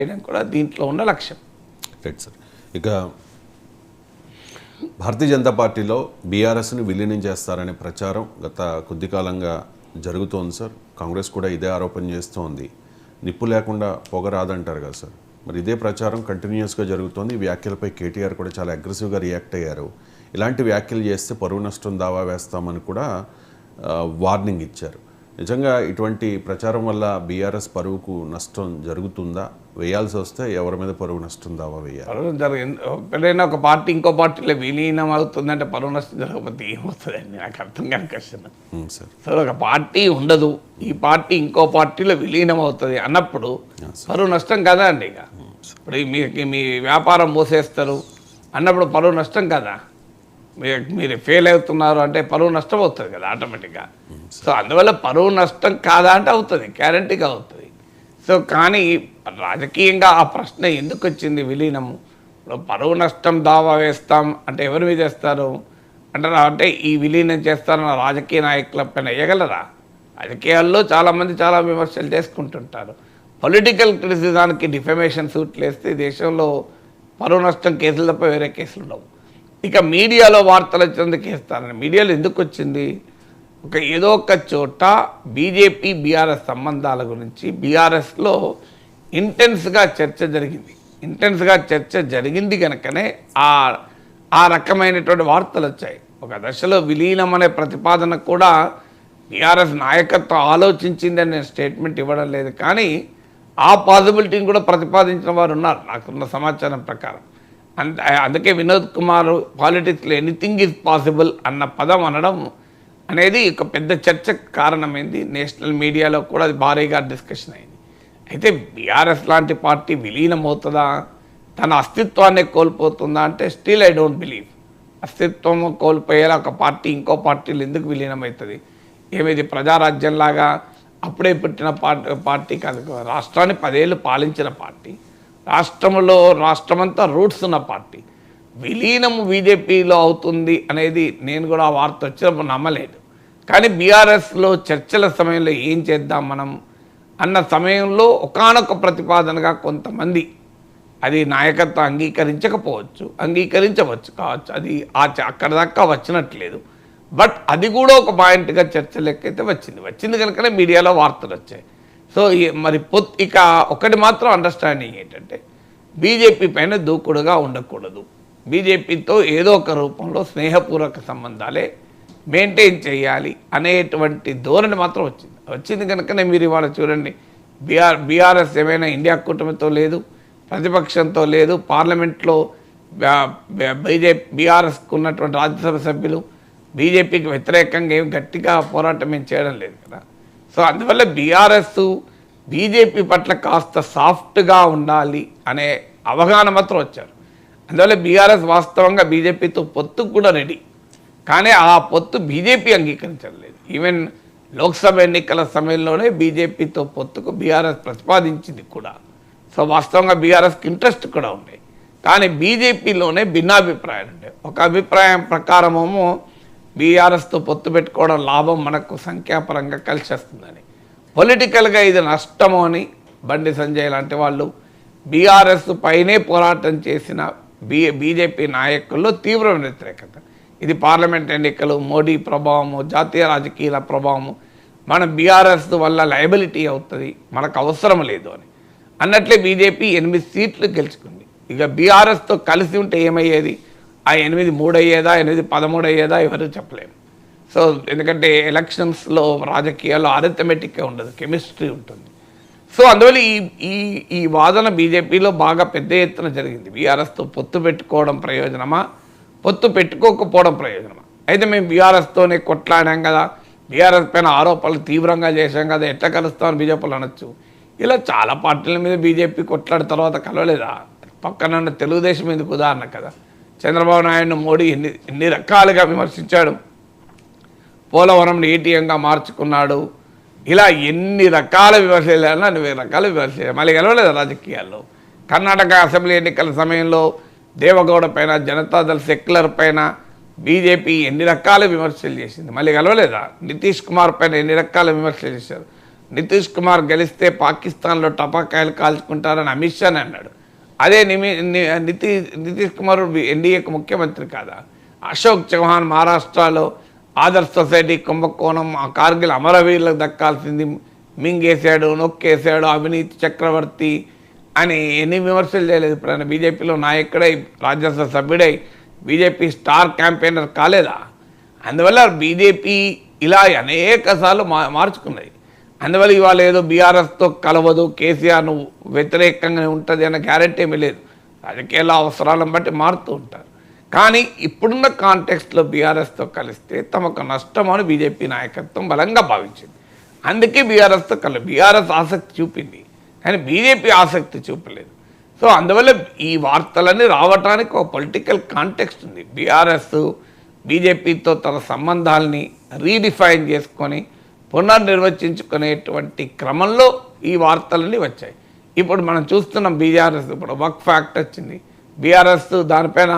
చేయడం కూడా దీంట్లో ఉన్న లక్ష్యం. Right sir. ఇక భారతీయ జనతా పార్టీలో బీఆర్ఎస్ని విలీనం చేస్తారనే ప్రచారం గత కొద్ది కాలంగా జరుగుతోంది సార్. కాంగ్రెస్ కూడా ఇదే ఆరోపణ చేస్తోంది. నిప్పు లేకుండా పొగ రాదంటారు కదా సార్. మరి ఇదే ప్రచారం కంటిన్యూస్గా జరుగుతోంది. ఈ వ్యాఖ్యలపై కేటీఆర్ కూడా చాలా అగ్రెసివ్గా రియాక్ట్ అయ్యారు. ఇలాంటి వ్యాఖ్యలు చేస్తే పరువు నష్టం దావా వేస్తామని కూడా వార్నింగ్ ఇచ్చారు. నిజంగా ఇటువంటి ప్రచారం వల్ల బీఆర్ఎస్ పరువుకు నష్టం జరుగుతుందా? వేయాల్సి వస్తే ఎవరి మీద పరువు నష్టం దావా వేయాలి? పరువు జరిగింది. ఎప్పుడైనా ఒక పార్టీ ఇంకో పార్టీలో విలీనం అవుతుందంటే పరువు నష్టం జరగకపోతే ఏమవుతుందండి? నాకు అర్థం కాని క్వశ్చన్ సార్. సో ఒక పార్టీ ఉండదు, ఈ పార్టీ ఇంకో పార్టీలో విలీనం అవుతుంది అన్నప్పుడు పరువు నష్టం కదా అండి. ఇక ఇప్పుడు మీ వ్యాపారం మూసేస్తారు అన్నప్పుడు పరువు నష్టం కదా. మీరు ఫెయిల్ అవుతున్నారు అంటే పరువు నష్టం అవుతుంది కదా ఆటోమేటిక్గా. సో అందువల్ల పరువు నష్టం కాదా అంటే అవుతుంది, గ్యారంటీగా అవుతుంది. సో కానీ రాజకీయంగా ఆ ప్రశ్న ఎందుకు వచ్చింది విలీనము? ఇప్పుడు పరువు నష్టం దావా వేస్తాం అంటే ఎవరి మీద వేస్తారు అంటారా? అంటే ఈ విలీనం చేస్తారన్న రాజకీయ నాయకుల పైన వేయగలరా? రాజకీయాల్లో చాలామంది చాలా విమర్శలు చేసుకుంటుంటారు. పొలిటికల్ క్రిటిసిజానికి డిఫమేషన్ సూట్లు వేస్తే దేశంలో పరువు నష్టం కేసులు తప్ప వేరే కేసులు ఉండవు. ఇక మీడియాలో వార్తలు వచ్చేందుకు వేస్తారని మీడియాలో ఎందుకు వచ్చింది? ఏదో ఒక చోట బీజేపీ బీఆర్ఎస్ సంబంధాల గురించి బీఆర్ఎస్లో ఇంటెన్స్గా చర్చ జరిగింది కనుకనే ఆ రకమైనటువంటి వార్తలు వచ్చాయి. ఒక దశలో విలీనం అనే ప్రతిపాదన కూడా బీఆర్ఎస్ నాయకత్వం ఆలోచించిందని స్టేట్మెంట్ ఇవ్వడం లేదు, కానీ ఆ పాసిబిలిటీని కూడా ప్రతిపాదించిన వారు ఉన్నారు నాకున్న సమాచారం ప్రకారం. అందుకే వినోద్ కుమార్ పాలిటిక్స్లో ఎనీథింగ్ ఈజ్ పాసిబుల్ అన్న పదం అనడం అనేది ఒక పెద్ద చర్చకు కారణమైంది. నేషనల్ మీడియాలో కూడా అది భారీగా డిస్కషన్ అయింది. అయితే బీఆర్ఎస్ లాంటి పార్టీ విలీనం అవుతుందా, తన అస్తిత్వాన్ని కోల్పోతుందా అంటే స్టిల్ ఐ డోంట్ బిలీవ్. అస్తిత్వం కోల్పోయేలా ఒక పార్టీ ఇంకో పార్టీలు ఎందుకు విలీనం అవుతుంది? ఏమిది ప్రజారాజ్యంలాగా అప్పుడే పుట్టిన పార్టీ కాదు. రాష్ట్రాన్ని 10 ఏళ్ళు పాలించిన పార్టీ, రాష్ట్రమంతా రూట్స్ ఉన్న పార్టీ విలీనము బీజేపీలో అవుతుంది అనేది నేను కూడా ఆ వార్త వచ్చినప్పుడు నమ్మలేదు. కానీ బీఆర్ఎస్లో చర్చల సమయంలో ఏం చేద్దాం మనం అన్న సమయంలో ఒకానొక ప్రతిపాదనగా కొంతమంది, అది నాయకత్వం అంగీకరించవచ్చు కావచ్చు, అది అక్కడ దాకా వచ్చినట్లేదు. బట్ అది కూడా ఒక పాయింట్గా చర్చ లెక్కైతే వచ్చింది కనుకనే మీడియాలో వార్తలు వచ్చాయి. సో మరి ఇక ఒకటి మాత్రం అండర్స్టాండింగ్ ఏంటంటే బీజేపీ పైన దూకుడుగా ఉండకూడదు. బీజేపీతో ఏదో ఒక రూపంలో స్నేహపూర్వక సంబంధాలే మెయింటైన్ చేయాలి అనేటువంటి ధోరణి మాత్రం వచ్చింది కనుకనే మీరు ఇవాళ చూడండి, బీఆర్ఎస్ ఏమైనా ఇండియా కూటమితో లేదు, ప్రతిపక్షంతో లేదు, పార్లమెంట్లో బీఆర్ఎస్కు ఉన్నటువంటి రాజ్యసభ సభ్యులు బీజేపీకి వ్యతిరేకంగా ఏం గట్టిగా పోరాటం ఏం చేయడం లేదు కదా. సో అందువల్ల బీఆర్ఎస్ బీజేపీ పట్ల కాస్త సాఫ్ట్గా ఉండాలి అనే అవగాహన మాత్రం వచ్చారు. అందువల్ల బీఆర్ఎస్ వాస్తవంగా బీజేపీతో పొత్తుకు కూడా రెడీ, కానీ ఆ పొత్తు బీజేపీ అంగీకరించలేదు. ఈవెన్ లోక్సభ ఎన్నికల సమయంలోనే బీజేపీతో పొత్తుకు బీఆర్ఎస్ ప్రతిపాదించింది కూడా. సో వాస్తవంగా బీఆర్ఎస్కి ఇంట్రెస్ట్ కూడా ఉండే, కానీ బీజేపీలోనే భిన్నాభిప్రాయాలు ఉండే. ఒక అభిప్రాయం ప్రకారమేమో బీఆర్ఎస్తో పొత్తు పెట్టుకోవడం లాభం మనకు సంఖ్యాపరంగా కలిసి వస్తుందని, పొలిటికల్గా ఇది నష్టము అని బండి సంజయ్ లాంటి వాళ్ళు బీఆర్ఎస్ పైనే పోరాటం చేసిన బీజేపీ నాయకుల్లో తీవ్రమైన వ్యతిరేకత. ఇది పార్లమెంట్ ఎన్నికలు, మోడీ ప్రభావము, జాతీయ రాజకీయాల ప్రభావము, మన బీఆర్ఎస్ వల్ల లయబిలిటీ అవుతుంది, మనకు అవసరం లేదు అని అన్నట్లే బీజేపీ 8 సీట్లు గెలుచుకుంది. ఇక బీఆర్ఎస్తో కలిసి ఉంటే ఏమయ్యేది? ఆ 8 3 అయ్యేదా, 8 13 అయ్యేదా, ఎవరు చెప్పలేము. సో ఎందుకంటే ఎలక్షన్స్లో రాజకీయాల్లో అరిథమెటిక్గా ఉండదు, కెమిస్ట్రీ ఉంటుంది. సో అందువల్ల ఈ వాదన బీజేపీలో బాగా పెద్ద ఎత్తున జరిగింది. బీఆర్ఎస్తో పొత్తు పెట్టుకోవడం ప్రయోజనమా, పొత్తు పెట్టుకోకపోవడం ప్రయోజనమా? అయితే మేము బీఆర్ఎస్తోనే కొట్లాడాం కదా, బీఆర్ఎస్ పైన ఆరోపణలు తీవ్రంగా చేశాం కదా, ఎట్లా కలుస్తామని బీజేపీలు అనొచ్చు. ఇలా చాలా పార్టీల మీద బీజేపీ కొట్లాడిన తర్వాత కలవలేదా? పక్కన తెలుగుదేశం ఎందుకు ఉదాహరణ కదా. చంద్రబాబు నాయుడు మోడీ ఎన్ని రకాలుగా విమర్శించాడు, పోలవరంని ఏటీఎంగా మార్చుకున్నాడు, ఇలా ఎన్ని రకాల విమర్శలు అన్ని రకాల విమర్శలు మళ్ళీ గెలవలేదు రాజకీయాల్లో. కర్ణాటక అసెంబ్లీ ఎన్నికల సమయంలో దేవగౌడ పైన, జనతాదళ్ సెక్యులర్ పైన బీజేపీ ఎన్ని రకాల విమర్శలు చేసింది, మళ్ళీ గెలవలేదా? నితీష్ కుమార్ పైన ఎన్ని రకాల విమర్శలు చేశారు. నితీష్ కుమార్ గెలిస్తే పాకిస్తాన్లో టపాకాయలు కాల్చుకుంటారని అమిత్ షా అన్నాడు. అదే నితీష్ కుమార్ ఎన్డీఏకు ముఖ్యమంత్రి కాదా? అశోక్ చౌహాన్ మహారాష్ట్రలో ఆదర్శ్ సొసైటీ కుంభకోణం, ఆ కార్గిల్ అమరవీరులకు దక్కాల్సింది మింగేశాడు, నొక్కేశాడు, అవినీతి చక్రవర్తి అని ఎన్ని విమర్శలు చేయలేదు. ఇప్పుడు ఆయన బీజేపీలో నాయకుడై రాజ్యసభ సభ్యుడై బీజేపీ స్టార్ క్యాంపెయినర్ కాలేదా? అందువల్ల బీజేపీ ఇలా అనేక సార్లు మార్చుకున్నది. అందువల్ల ఇవాళ ఏదో బీఆర్ఎస్తో కలవదు, కేసీఆర్ను వ్యతిరేకంగా ఉంటుంది అన్న గ్యారెంటీ ఏమీ లేదు. రాజకీయాల అవసరాలను బట్టి మారుతూ ఉంటారు. కానీ ఇప్పుడున్న కాంటెక్స్ట్లో బీఆర్ఎస్తో కలిస్తే తమకు నష్టమని బీజేపీ నాయకత్వం బలంగా భావించింది. అందుకే బీఆర్ఎస్తో బీఆర్ఎస్ ఆసక్తి చూపింది, కానీ బీజేపీ ఆసక్తి చూపలేదు. సో అందువల్ల ఈ వార్తలన్నీ రావటానికి ఒక పొలిటికల్ కాంటెక్స్ట్ ఉంది. బీఆర్ఎస్ బీజేపీతో తన సంబంధాలని రీడిఫైన్ చేసుకొని పునర్నిర్వచించుకునేటువంటి క్రమంలో ఈ వార్తలన్నీ వచ్చాయి. ఇప్పుడు మనం చూస్తున్నాం బీఆర్ఎస్ ఇప్పుడు వక్ఫ్ యాక్ట్ వచ్చింది. బీఆర్ఎస్ దానిపైన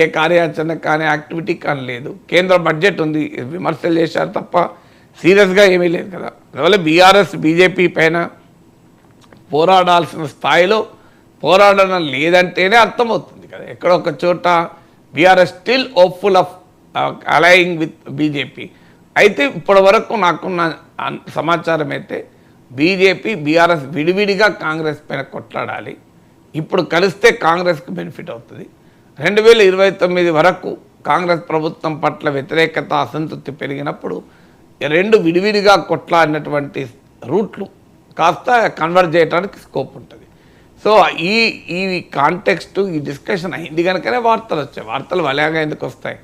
ఏ కార్యాచరణ కానీ యాక్టివిటీ కానీ లేదు. కేంద్ర బడ్జెట్ ఉంది, విమర్శలు చేశారు తప్ప సీరియస్గా ఏమీ లేదు కదా. అందువల్ల బీఆర్ఎస్ బీజేపీ పైన పోరాడాల్సిన స్థాయిలో పోరాడడం లేదంటేనే అర్థమవుతుంది కదా. ఎక్కడో ఒక చోట BRS still hopeful of aligning with BJP. అయితే ఇప్పటి వరకు నాకున్న సమాచారం అయితే బీజేపీ బీఆర్ఎస్ విడివిడిగా కాంగ్రెస్ పైన కొట్లాడాలి. ఇప్పుడు కలిస్తే కాంగ్రెస్కి బెనిఫిట్ అవుతుంది. 2029 వరకు కాంగ్రెస్ ప్రభుత్వం పట్ల వ్యతిరేకత, అసంతృప్తి పెరిగినప్పుడు రెండు విడివిడిగా కొట్లాడినటువంటి రూట్లు కాస్త కన్వర్ట్ చేయడానికి స్కోప్ ఉంటుంది. సో ఈ కాంటెక్స్ట్, ఈ డిస్కషన్ అయింది కనుకనే వార్తలు వచ్చాయి. వార్తలు వలయంగా ఎందుకు వస్తాయి?